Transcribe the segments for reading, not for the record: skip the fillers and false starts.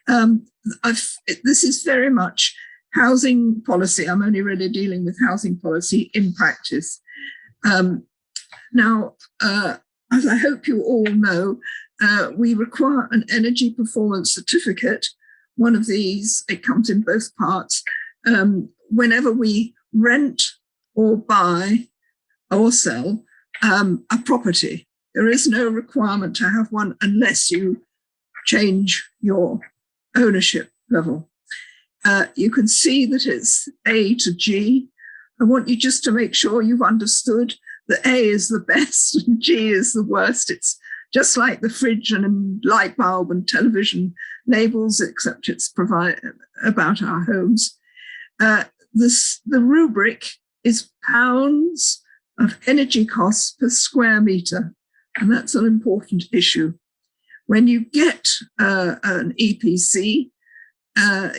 This is very much housing policy. I'm only really dealing with housing policy in practice. Now, as I hope you all know, we require an energy performance certificate. One of these, it comes in both parts, whenever we rent or buy or sell a property. There is no requirement to have one unless you change your ownership level. You can see that it's A to G. I want you just to make sure you've understood that A is the best and G is the worst. It's just like the fridge and light bulb and television labels, except it's about our homes. The rubric is pounds of energy costs per square metre, and that's an important issue. When you get an EPC,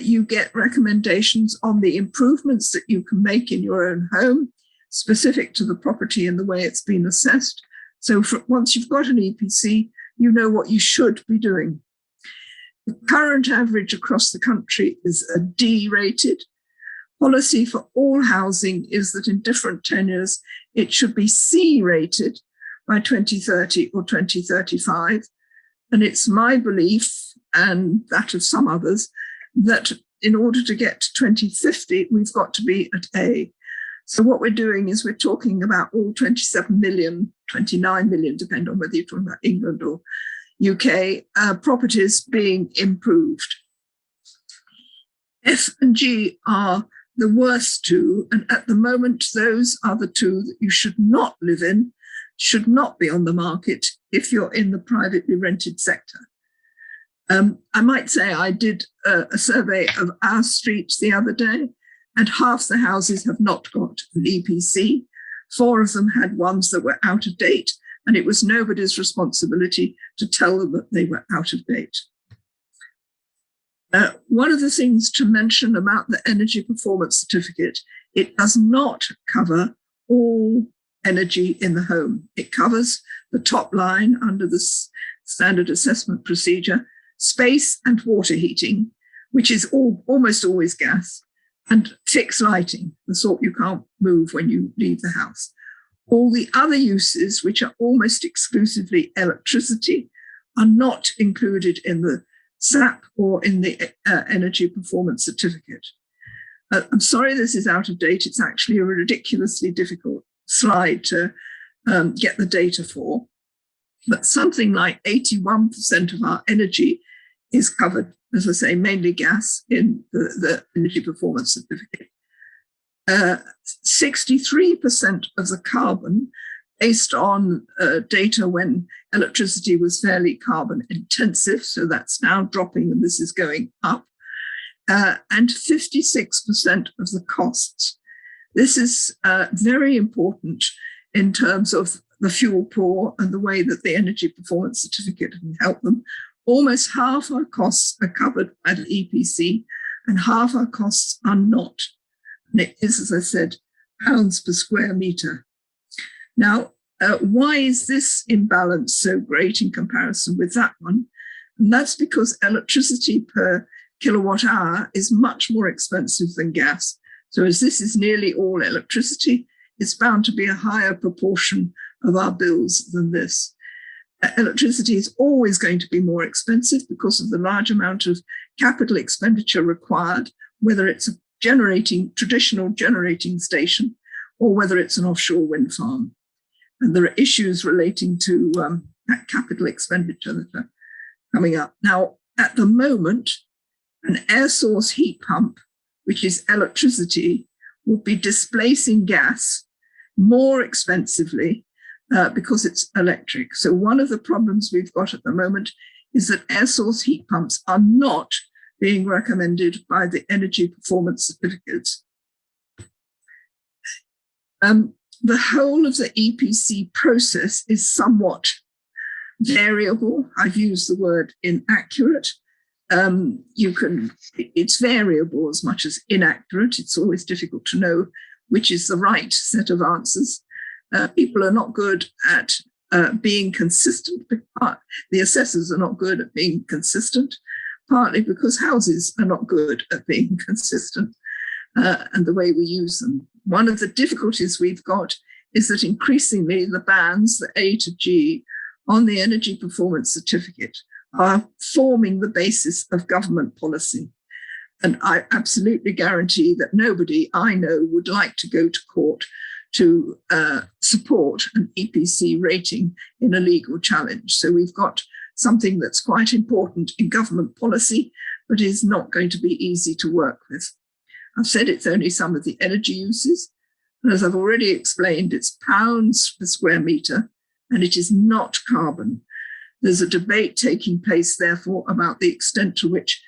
you get recommendations on the improvements that you can make in your own home, specific to the property and the way it's been assessed. So once you've got an EPC, you know what you should be doing. The current average across the country is a D rated. Policy for all housing is that in different tenures, it should be C rated by 2030 or 2035. And it's my belief, and that of some others, that in order to get to 2050, we've got to be at A. So what we're doing is we're talking about all 27 million, 29 million, depending on whether you're talking about England or UK, properties being improved. F and G are the worst two, and at the moment, those are the two that you should not live in, should not be on the market if you're in the privately rented sector. I might say I did a survey of our street the other day, and half the houses have not got an EPC. 4 of them had ones that were out of date, and it was nobody's responsibility to tell them that they were out of date. One of the things to mention about the energy performance certificate, it does not cover all energy in the home. It covers the top line under the standard assessment procedure, space and water heating, which is almost always gas, and fixed lighting, the sort you can't move when you leave the house. All the other uses, which are almost exclusively electricity, are not included in the SAP or in the energy performance certificate. I'm sorry this is out of date. It's actually a ridiculously difficult slide to get the data for. But something like 81% of our energy is covered, as I say, mainly gas in the energy performance certificate. 63% of the carbon, based on data when electricity was fairly carbon intensive, so that's now dropping and this is going up, and 56% of the costs. This is very important in terms of the fuel poor and the way that the energy performance certificate can help them. Almost half our costs are covered by the EPC and half our costs are not. And it is, as I said, pounds per square metre. Now, why is this imbalance so great in comparison with that one? And that's because electricity per kilowatt hour is much more expensive than gas. So as this is nearly all electricity, it's bound to be a higher proportion of our bills than this. Electricity is always going to be more expensive because of the large amount of capital expenditure required, whether it's a traditional generating station or whether it's an offshore wind farm. And there are issues relating to that capital expenditure that are coming up. Now, at the moment, an air source heat pump, which is electricity, will be displacing gas more expensively because it's electric. So one of the problems we've got at the moment is that air source heat pumps are not being recommended by the energy performance certificates. The whole of the EPC process is somewhat variable. I've used the word inaccurate. It's variable as much as inaccurate. It's always difficult to know which is the right set of answers. People are not good at being consistent. The assessors are not good at being consistent. partly because houses are not good at being consistent and the way we use them. One of the difficulties we've got is that increasingly the bands, the A to G, on the energy performance certificate are forming the basis of government policy. And I absolutely guarantee that nobody I know would like to go to court to support an EPC rating in a legal challenge. So we've got something that's quite important in government policy, but is not going to be easy to work with. I've said it's only some of the energy uses. And as I've already explained, it's pounds per square metre, and it is not carbon. There's a debate taking place, therefore, about the extent to which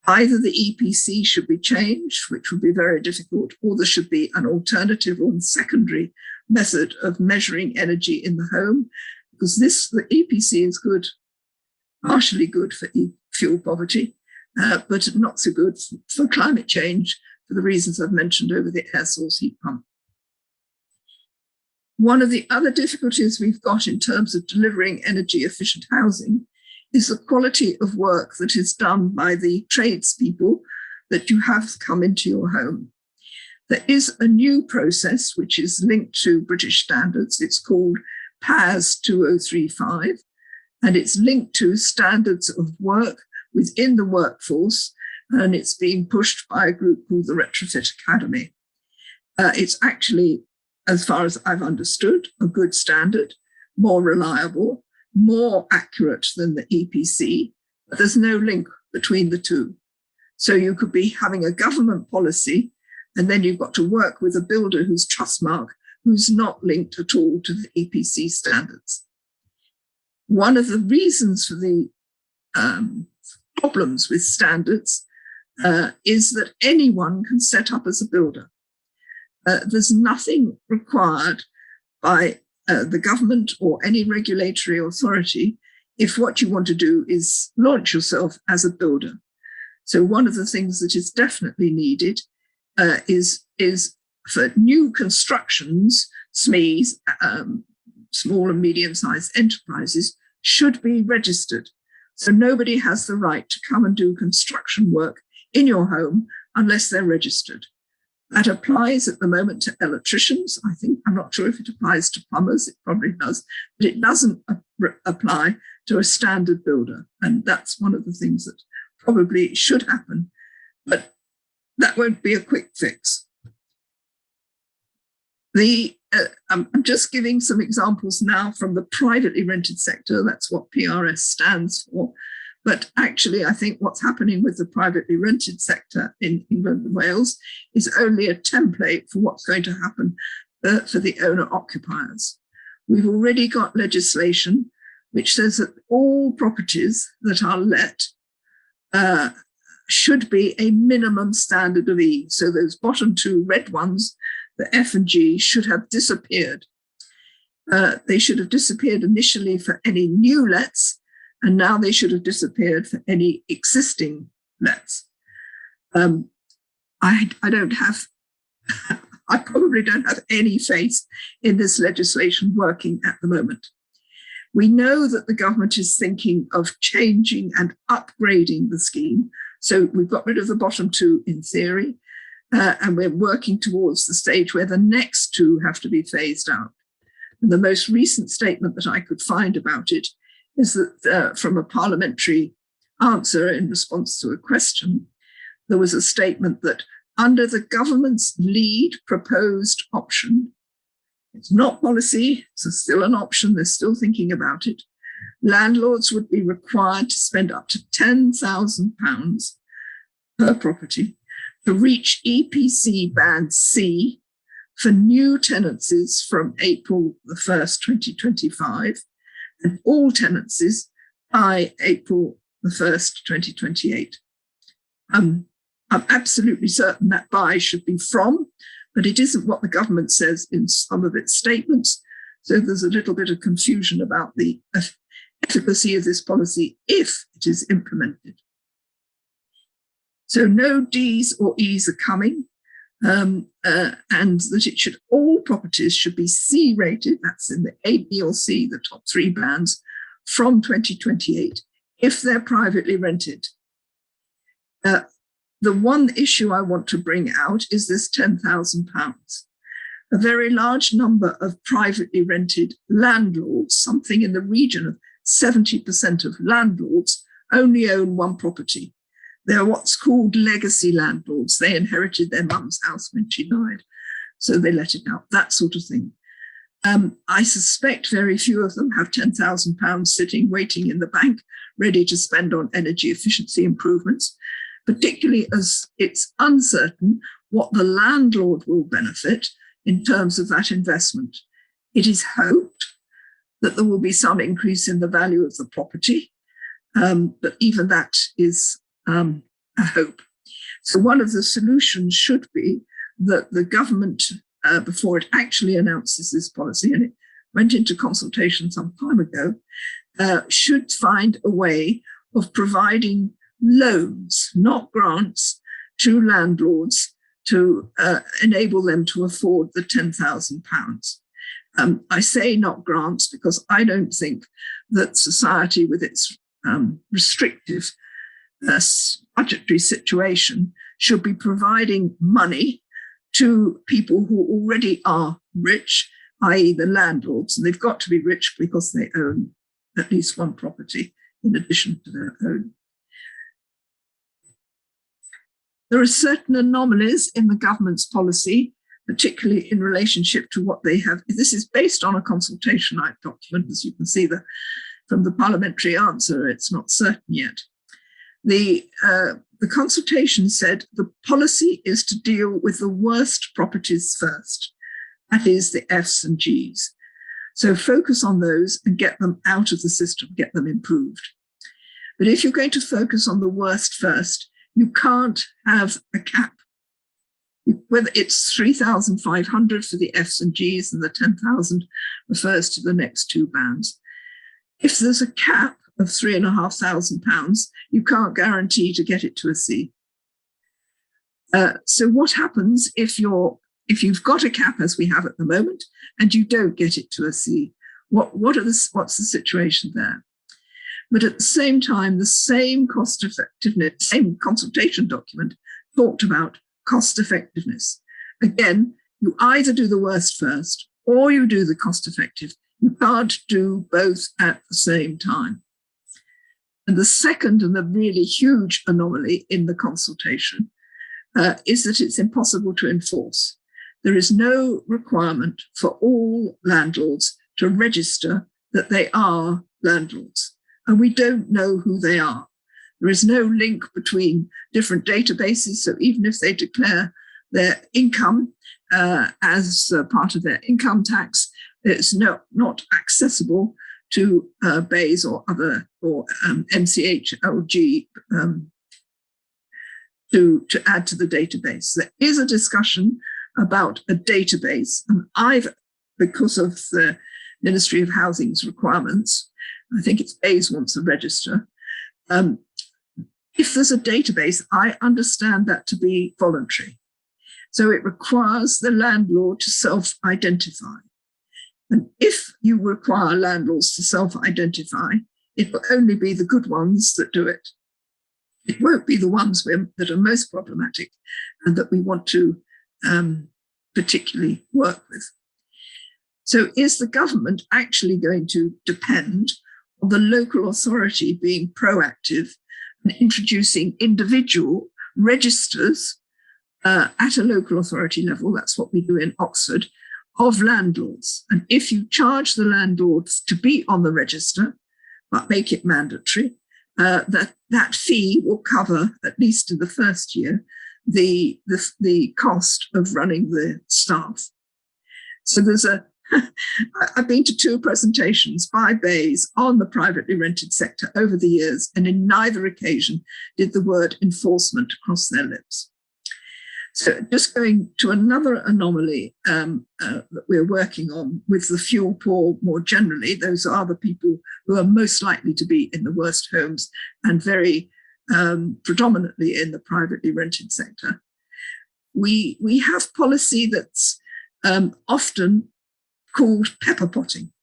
either the EPC should be changed, which would be very difficult, or there should be an alternative or secondary method of measuring energy in the home, because the EPC is good, partially good for fuel poverty, but not so good for climate change for the reasons I've mentioned over the air source heat pump. One of the other difficulties we've got in terms of delivering energy efficient housing is the quality of work that is done by the tradespeople that you have come into your home. There is a new process which is linked to British standards. It's called PAS 2035, and it's linked to standards of work within the workforce, and it's being pushed by a group called the Retrofit Academy. It's actually, as far as I've understood, a good standard, more reliable, more accurate than the EPC, but there's no link between the two. So you could be having a government policy, and then you've got to work with a builder who's trustmark, who's not linked at all to the EPC standards. One of the reasons for the problems with standards is that anyone can set up as a builder. There's nothing required by the government or any regulatory authority if what you want to do is launch yourself as a builder. So one of the things that is definitely needed is for new constructions, SMEs, small and medium-sized enterprises, should be registered. So nobody has the right to come and do construction work in your home unless they're registered. That applies at the moment to electricians. I'm not sure if it applies to plumbers, it probably does, but it doesn't apply to a standard builder. And that's one of the things that probably should happen, but that won't be a quick fix. I'm just giving some examples now from the privately rented sector. That's what PRS stands for. But actually, I think what's happening with the privately rented sector in England and Wales is only a template for what's going to happen for the owner-occupiers. We've already got legislation which says that all properties that are let should be a minimum standard of E. So those bottom two red ones, the F and G, should have disappeared. They should have disappeared initially for any new lets, and now they should have disappeared for any existing lets. I don't have, I probably don't have any faith in this legislation working at the moment. We know that the government is thinking of changing and upgrading the scheme. So we've got rid of the bottom two in theory, and we're working towards the stage where the next two have to be phased out. And the most recent statement that I could find about it is that from a parliamentary answer in response to a question, there was a statement that under the government's lead proposed option, it's not policy, it's still an option, they're still thinking about it, landlords would be required to spend up to £10,000 per property to reach EPC band C for new tenancies from April the 1st, 2025, and all tenancies by April the 1st, 2028. I'm absolutely certain that by should be from, but it isn't what the government says in some of its statements. So there's a little bit of confusion about the efficacy of this policy if it is implemented. So no Ds or Es are coming, and that it should, all properties should be C rated, that's in the A, B or C, the top three bands, from 2028, if they're privately rented. The one issue I want to bring out is this £10,000. A very large number of privately rented landlords, something in the region of 70% of landlords, only own one property. They're what's called legacy landlords. They inherited their mum's house when she died, so they let it out, that sort of thing. I suspect very few of them have £10,000 sitting, waiting in the bank, ready to spend on energy efficiency improvements, particularly as it's uncertain what the landlord will benefit in terms of that investment. It is hoped that there will be some increase in the value of the property, but even that is a hope. So one of the solutions should be that the government, before it actually announces this policy, and it went into consultation some time ago, should find a way of providing loans, not grants, to landlords to enable them to afford the £10,000. I say not grants because I don't think that society, with its restrictive budgetary situation, should be providing money to people who already are rich, i.e. the landlords, and they've got to be rich because they own at least one property in addition to their own. There are certain anomalies in the government's policy, particularly in relationship to what they have. This is based on a consultation document, as you can see from the parliamentary answer. It's not certain yet. The consultation said the policy is to deal with the worst properties first, that is the Fs and Gs. So focus on those and get them out of the system, get them improved. But if you're going to focus on the worst first, you can't have a cap. Whether it's 3,500 for the Fs and Gs and the 10,000 refers to the next two bands. If there's a cap of £3,500, you can't guarantee to get it to a C. So what happens if you've got a cap, as we have at the moment, and you don't get it to a C? What's the situation there? But at the same time, the same cost effectiveness, same consultation document talked about cost effectiveness. Again, you either do the worst first or you do the cost effective. You can't do both at the same time. And the second and the really huge anomaly in the consultation is that it's impossible to enforce. There is no requirement for all landlords to register that they are landlords. And we don't know who they are. There is no link between different databases. So even if they declare their income as part of their income tax, it's not accessible to BAYS or other or MCHLG to add to the database. There is a discussion about a database, and because of the Ministry of Housing's requirements, I think it's BAYS wants a register. If there's a database, I understand that to be voluntary. So it requires the landlord to self-identify. And if you require landlords to self-identify, it will only be the good ones that do it. It won't be the ones that are most problematic and that we want to particularly work with. So is the government actually going to depend on the local authority being proactive and introducing individual registers at a local authority level? That's what we do in Oxford, of landlords. And if you charge the landlords to be on the register, but make it mandatory, that fee will cover, at least in the first year, the cost of running the staff. So I've been to 2 presentations by BAYS on the privately rented sector over the years, and in neither occasion did the word enforcement cross their lips. So just going to another anomaly that we're working on with the fuel poor more generally, those are the people who are most likely to be in the worst homes and very predominantly in the privately rented sector. We have policy that's often called pepper potting.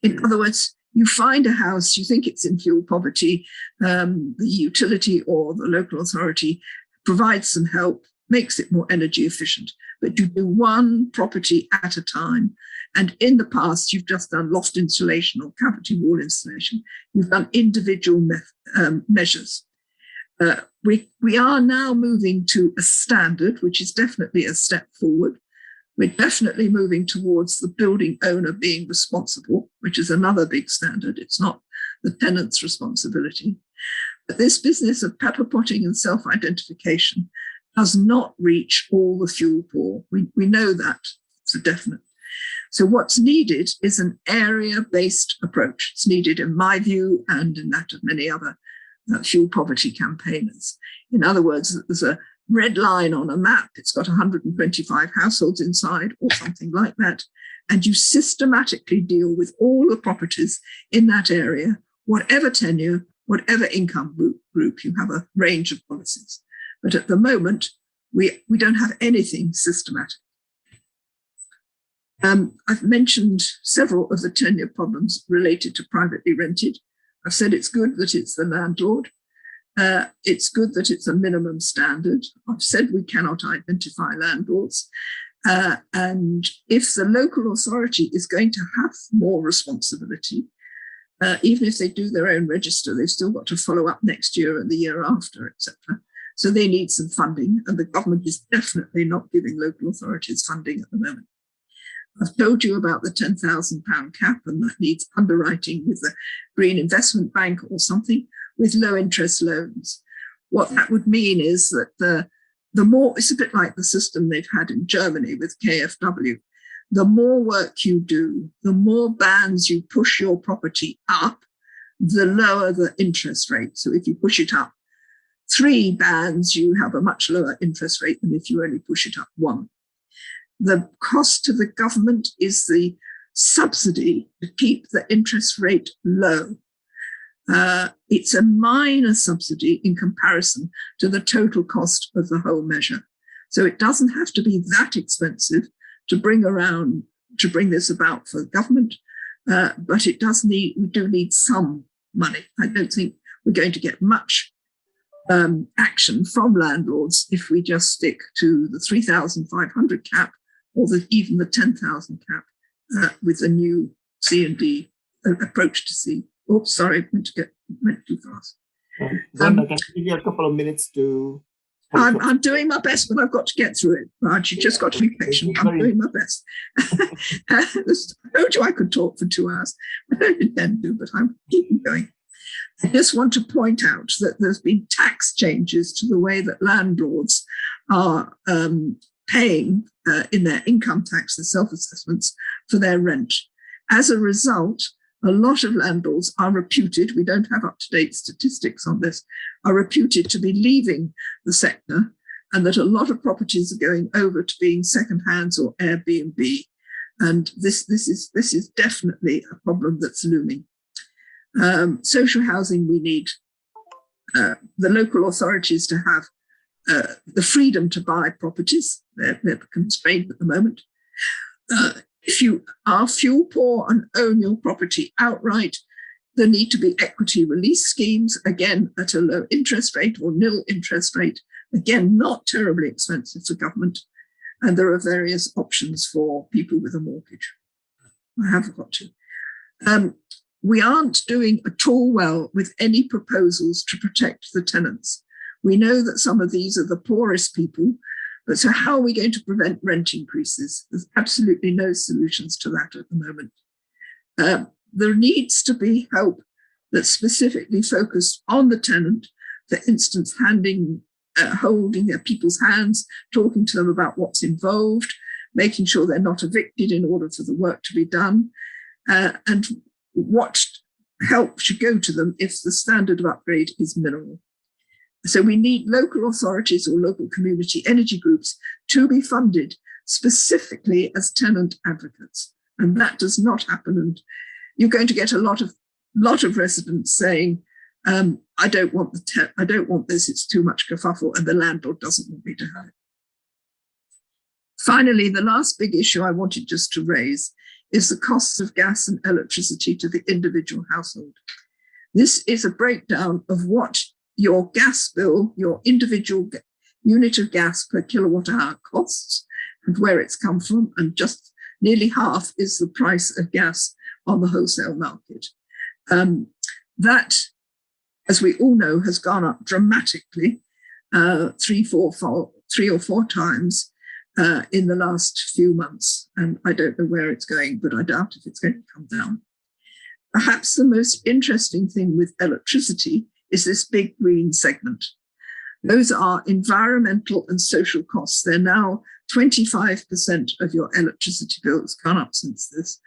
In other words, You find a house, you think it's in fuel poverty, the utility or the local authority provides some help, makes it more energy efficient, but you do one property at a time. And in the past, you've just done loft insulation or cavity wall insulation. You've done individual measures. We are now moving to a standard, which is definitely a step forward. We're definitely moving towards the building owner being responsible, which is another big standard. It's not the tenant's responsibility. But this business of pepper potting and self-identification does not reach all the fuel poor. We know that for definite. So what's needed is an area-based approach. It's needed in my view and in that of many other fuel poverty campaigners. In other words, there's a red line on a map. It's got 125 households inside or something like that. And you systematically deal with all the properties in that area, whatever tenure, whatever income group. You have a range of policies. But at the moment, we don't have anything systematic. I've mentioned several of the tenure problems related to privately rented. I've said it's good that it's the landlord. It's good that it's a minimum standard. I've said we cannot identify landlords. And if the local authority is going to have more responsibility, even if they do their own register, they've still got to follow up next year and the year after, etc. So they need some funding, and the government is definitely not giving local authorities funding at the moment. I've told you about the £10,000 cap, and that needs underwriting with the Green Investment Bank or something with low interest loans. What that would mean is that the more, it's a bit like the system they've had in Germany with KfW, the more work you do, the more bands you push your property up, the lower the interest rate. So if you push it up 3 bands, you have a much lower interest rate than if you only push it up 1. The cost to the government is the subsidy to keep the interest rate low. It's a minor subsidy in comparison to the total cost of the whole measure. So it doesn't have to be that expensive to bring this about for the government, but we do need some money. I don't think we're going to get much action from landlords if we just stick to the 3,500 cap or even the 10,000 cap with a new C&D approach to C. Oops, sorry, went too fast. Brenda, can I give you a couple of minutes to... I'm doing my best, but I've got to get through it, Raj. You just got to be patient. I'm doing my best. I told you I could talk for 2 hours. I don't intend to, but I'm keeping going. I just want to point out that there's been tax changes to the way that landlords are paying in their income tax, the self-assessments for their rent. As a result, a lot of landlords are reputed, we don't have up-to-date statistics on this, are reputed to be leaving the sector, and that a lot of properties are going over to being second-hands or Airbnb. And this is definitely a problem that's looming. Social housing, we need the local authorities to have the freedom to buy properties. They're constrained at the moment. If you are fuel poor and own your property outright, there need to be equity release schemes, again, at a low interest rate or nil interest rate, again, not terribly expensive for government. And there are various options for people with a mortgage. I have got to. We aren't doing at all well with any proposals to protect the tenants. We know that some of these are the poorest people, but so how are we going to prevent rent increases? There's absolutely no solutions to that at the moment. There needs to be help that's specifically focused on the tenant, for instance, holding their people's hands, talking to them about what's involved, making sure they're not evicted in order for the work to be done, and what help should go to them if the standard of upgrade is minimal. So we need local authorities or local community energy groups to be funded specifically as tenant advocates. And that does not happen. And you're going to get a lot of residents saying, I don't want this, it's too much kerfuffle, and the landlord doesn't want me to have it. Finally, the last big issue I wanted just to raise is the cost of gas and electricity to the individual household. This is a breakdown of what your gas bill, your individual unit of gas per kilowatt hour costs and where it's come from, and just nearly half is the price of gas on the wholesale market. That, as we all know, has gone up dramatically, 3 or 4 times in the last few months. And I don't know where it's going, but I doubt if it's going to come down. Perhaps the most interesting thing with electricity is this big green segment. Those are environmental and social costs. They're now 25% of your electricity bill. It's gone up since this.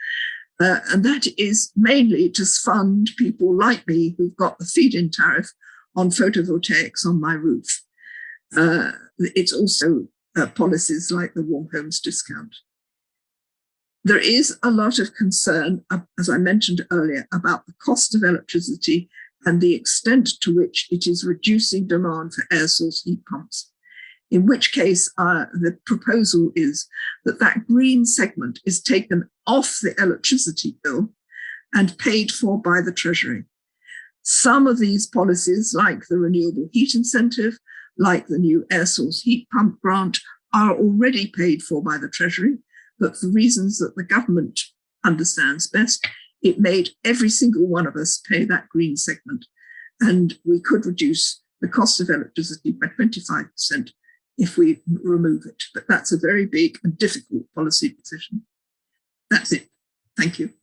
And that is mainly to fund people like me who've got the feed-in tariff on photovoltaics on my roof. It's also policies like the Warm Homes Discount. There is a lot of concern, as I mentioned earlier, about the cost of electricity and the extent to which it is reducing demand for air source heat pumps. In which case, the proposal is that that green segment is taken off the electricity bill and paid for by the Treasury. Some of these policies, like the renewable heat incentive, like the new air source heat pump grant, are already paid for by the Treasury, but for reasons that the government understands best, it made every single one of us pay that green segment. And we could reduce the cost of electricity by 25% if we remove it. But that's a very big and difficult policy decision. That's it. Thank you.